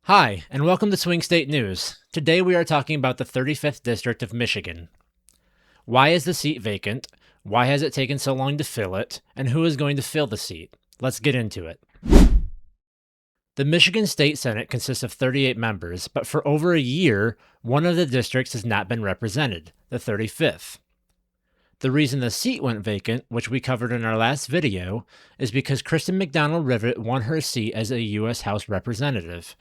Hi, and welcome to Swing State News. Today we are talking about the 35th District of Michigan. Why is the seat vacant? Why has it taken so long to fill it? And who is going to fill the seat? Let's get into it. The Michigan State Senate consists of 38 members, but for over a year, one of the districts has not been represented, the 35th. The reason the seat went vacant, which we covered in our last video, is because Kristen McDonald Rivet won her seat as a U.S. House Representative,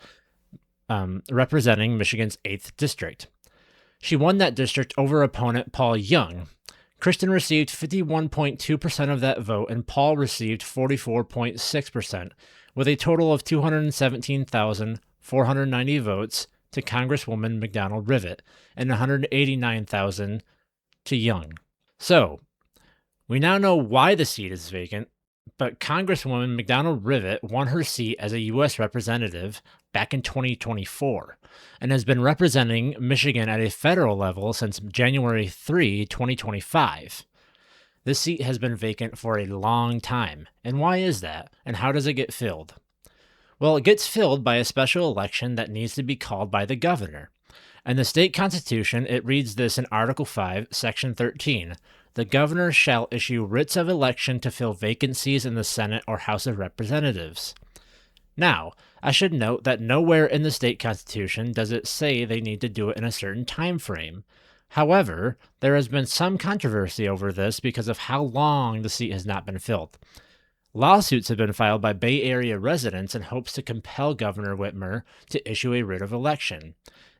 representing Michigan's 8th District. She won that district over opponent Paul Young. Kristen received 51.2% of that vote, and Paul received 44.6%, with a total of 217,490 votes to Congresswoman McDonald Rivet and 189,000 to Young. So, we now know why the seat is vacant, but Congresswoman McDonald Rivet won her seat as a U.S. Representative back in 2024 and has been representing Michigan at a federal level since January 3, 2025. This seat has been vacant for a long time. And why is that? And how does it get filled? Well, it gets filled by a special election that needs to be called by the governor. In the state constitution, it reads this in Article 5, Section 13. The governor shall issue writs of election to fill vacancies in the Senate or House of Representatives. Now, I should note that nowhere in the state constitution does it say they need to do it in a certain time frame. However, there has been some controversy over this because of how long the seat has not been filled. Lawsuits have been filed by Bay Area residents in hopes to compel Governor Whitmer to issue a writ of election.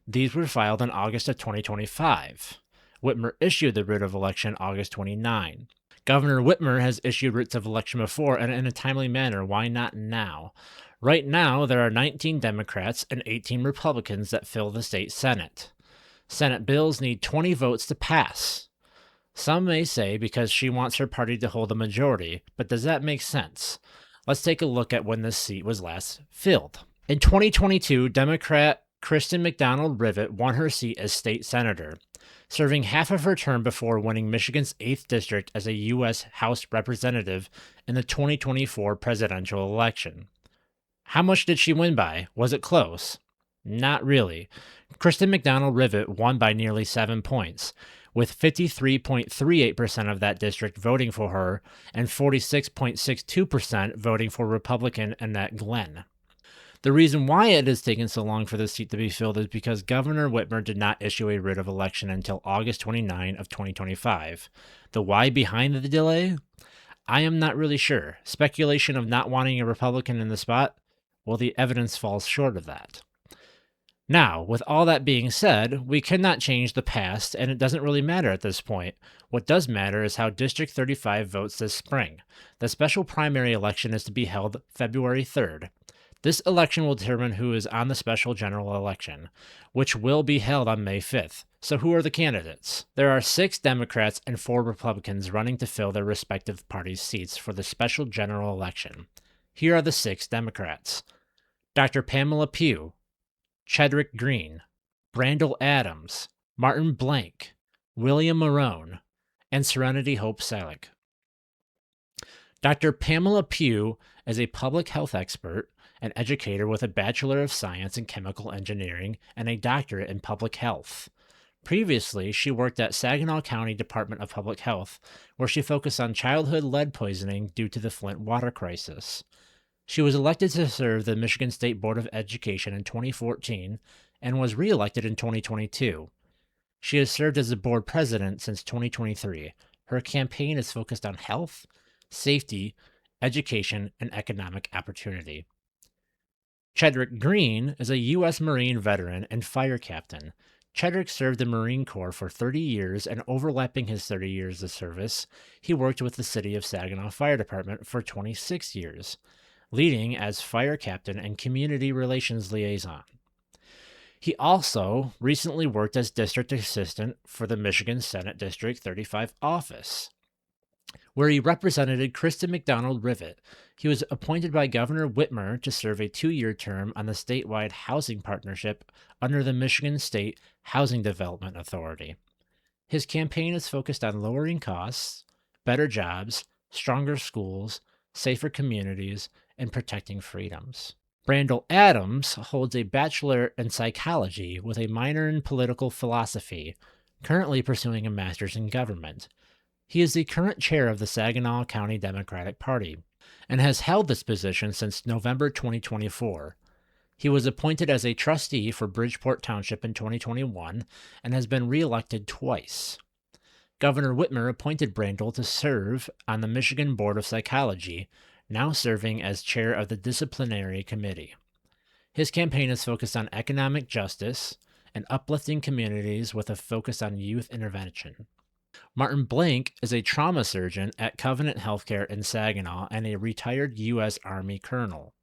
These were filed in August of 2025. Whitmer issued the writ of election August 29. Governor Whitmer has issued writs of election before and in a timely manner. Why not now? Right now, there are 19 Democrats and 18 Republicans that fill the state Senate. Senate bills need 20 votes to pass. Some may say because she wants her party to hold a majority, but does that make sense? Let's take a look at when this seat was last filled. In 2022, Democrat Kristen McDonald Rivet won her seat as state senator, serving half of her term before winning Michigan's 8th District as a U.S. House Representative in the 2024 presidential election. How much did she win by? Was it close? Not really. Kristen McDonald Rivet won by nearly 7 points, with 53.38% of that district voting for her and 46.62% voting for Republican Annette Glenn. The reason why it has taken so long for this seat to be filled is because Governor Whitmer did not issue a writ of election until August 29 of 2025. The why behind the delay? I am not really sure. Speculation of not wanting a Republican in the spot? Well, the evidence falls short of that. Now, with all that being said, we cannot change the past, and it doesn't really matter at this point. What does matter is how District 35 votes this spring. The special primary election is to be held February 3rd. This election will determine who is on the special general election, which will be held on May 5th. So who are the candidates? There are 6 Democrats and 4 Republicans running to fill their respective parties' seats for the special general election. Here are the 6 Democrats: Dr. Pamela Pugh, Chedrick Green, Brandel Adams, Martin Blank, William Marone, and Serenity Hope Salick. Dr. Pamela Pugh is a public health expert, an educator with a Bachelor of Science in Chemical Engineering and a doctorate in public health. Previously, she worked at Saginaw County Department of Public Health, where she focused on childhood lead poisoning due to the Flint water crisis. She was elected to serve the Michigan State Board of Education in 2014 and was reelected in 2022. She has served as the board president since 2023. Her campaign is focused on health, safety, education, and economic opportunity. Chedrick Green is a U.S. Marine veteran and fire captain. Chedrick served the Marine Corps for 30 years, and overlapping his 30 years of service, he worked with the City of Saginaw Fire Department for 26 years, leading as fire captain and community relations liaison. He also recently worked as district assistant for the Michigan Senate District 35 office, where he represented Kristen McDonald Rivet. He was appointed by Governor Whitmer to serve a 2-year term on the statewide housing partnership under the Michigan State Housing Development Authority. His campaign is focused on lowering costs, better jobs, stronger schools, safer communities, and protecting freedoms. Brandel Adams holds a bachelor in psychology with a minor in political philosophy, currently pursuing a master's in government. He is the current chair of the Saginaw County Democratic Party and has held this position since November 2024. He was appointed as a trustee for Bridgeport Township in 2021 and has been reelected twice. Governor Whitmer appointed Brandel to serve on the Michigan Board of Psychology, now serving as chair of the Disciplinary Committee. His campaign is focused on economic justice and uplifting communities with a focus on youth intervention. Martin Blank is a trauma surgeon at Covenant Healthcare in Saginaw and a retired U.S. Army colonel.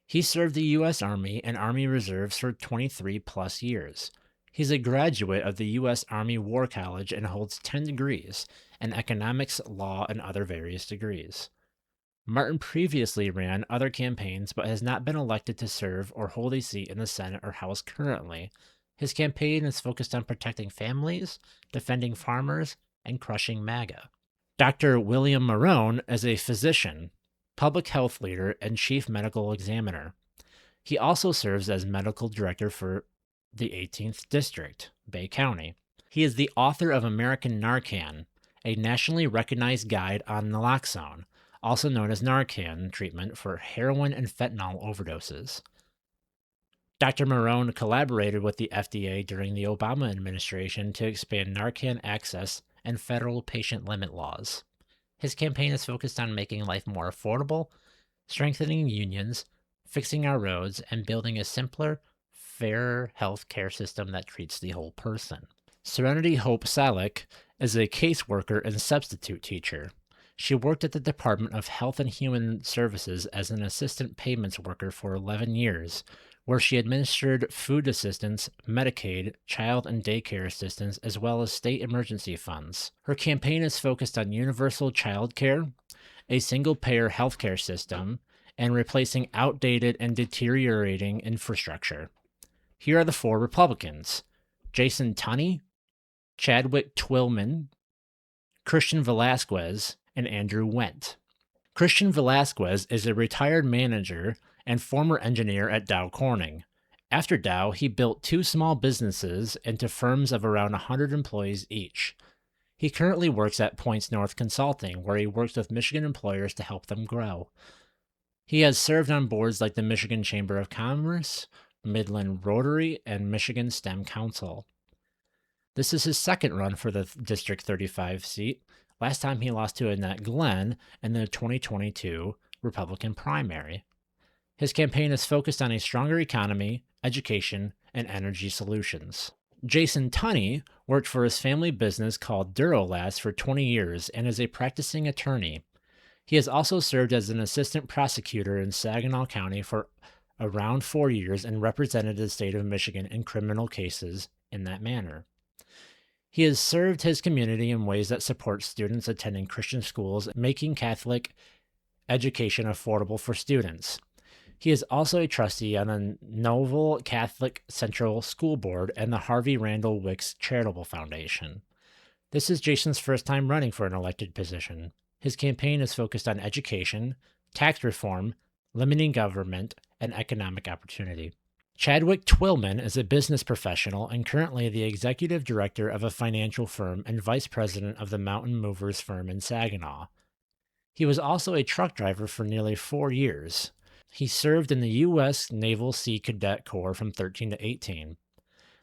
He served the U.S. Army and Army Reserves for 23 plus years. He's a graduate of the U.S. Army War College and holds 10 degrees in economics, law, and other various degrees. Martin previously ran other campaigns but has not been elected to serve or hold a seat in the Senate or House currently. His campaign is focused on protecting families, defending farmers, and crushing MAGA. Dr. William Marone is a physician, public health leader, and chief medical examiner. He also serves as medical director for the 18th District, Bay County. He is the author of American Narcan, a nationally recognized guide on naloxone, also known as Narcan treatment for heroin and fentanyl overdoses. Dr. Marone collaborated with the FDA during the Obama administration to expand Narcan access and federal patient limit laws. His campaign is focused on making life more affordable, strengthening unions, fixing our roads, and building a simpler, fairer health care system that treats the whole person. Serenity Hope Salick is a caseworker and substitute teacher. She worked at the Department of Health and Human Services as an assistant payments worker for 11 years, where she administered food assistance, Medicaid, child and daycare assistance, as well as state emergency funds. Her campaign is focused on universal child care, a single-payer healthcare system, and replacing outdated and deteriorating infrastructure. Here are the 4 Republicans: Jason Tunney, Chadwick Twillman, Christian Velasquez, and Andrew Wendt. Christian Velasquez is a retired manager and former engineer at Dow Corning. After Dow, he built 2 small businesses into firms of around 100 employees each. He currently works at Points North Consulting, where he works with Michigan employers to help them grow. He has served on boards like the Michigan Chamber of Commerce, Midland Rotary, and Michigan STEM Council. This is his second run for the District 35 seat. Last time he lost to Annette Glenn in the 2022 Republican primary. His campaign is focused on a stronger economy, education, and energy solutions. Jason Tunney worked for his family business called Durolast for 20 years and is a practicing attorney. He has also served as an assistant prosecutor in Saginaw County for around 4 years and represented the state of Michigan in criminal cases in that manner. He has served his community in ways that support students attending Christian schools, making Catholic education affordable for students. He is also a trustee on the Novel Catholic Central School Board and the Harvey Randall Wicks Charitable Foundation. This is Jason's first time running for an elected position. His campaign is focused on education, tax reform, limiting government, and economic opportunity. Chadwick Twillman is a business professional and currently the executive director of a financial firm and vice president of the Mountain Movers firm in Saginaw. He was also a truck driver for nearly 4 years. He served in the U.S. Naval Sea Cadet Corps from 13 to 18.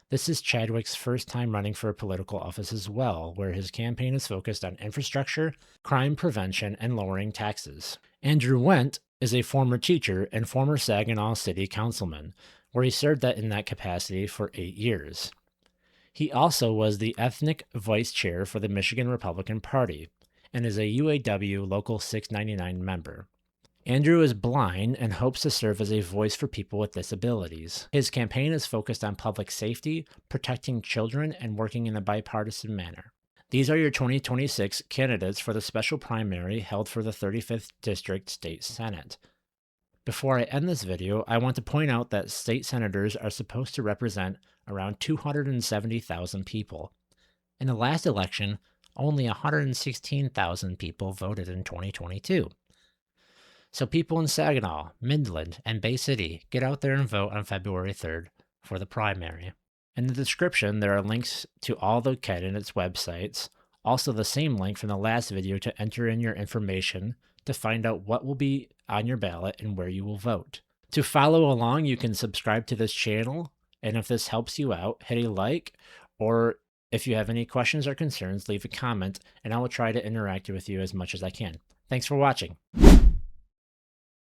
This is Chadwick's first time running for a political office as well, where his campaign is focused on infrastructure, crime prevention, and lowering taxes. Andrew Wendt is a former teacher and former Saginaw City Councilman, where he served in that capacity for 8 years. He also was the ethnic vice chair for the Michigan Republican Party and is a UAW Local 699 member. Andrew is blind and hopes to serve as a voice for people with disabilities. His campaign is focused on public safety, protecting children, and working in a bipartisan manner. These are your 2026 candidates for the special primary held for the 35th District State Senate. Before I end this video, I want to point out that state senators are supposed to represent around 270,000 people. In the last election, only 116,000 people voted in 2022. So people in Saginaw, Midland, and Bay City, get out there and vote on February 3rd for the primary. In the description, there are links to all the candidates' websites, also the same link from the last video to enter in your information to find out what will be on your ballot and where you will vote. To follow along, you can subscribe to this channel, and if this helps you out, hit a like, or if you have any questions or concerns, leave a comment, and I will try to interact with you as much as I can. Thanks for watching.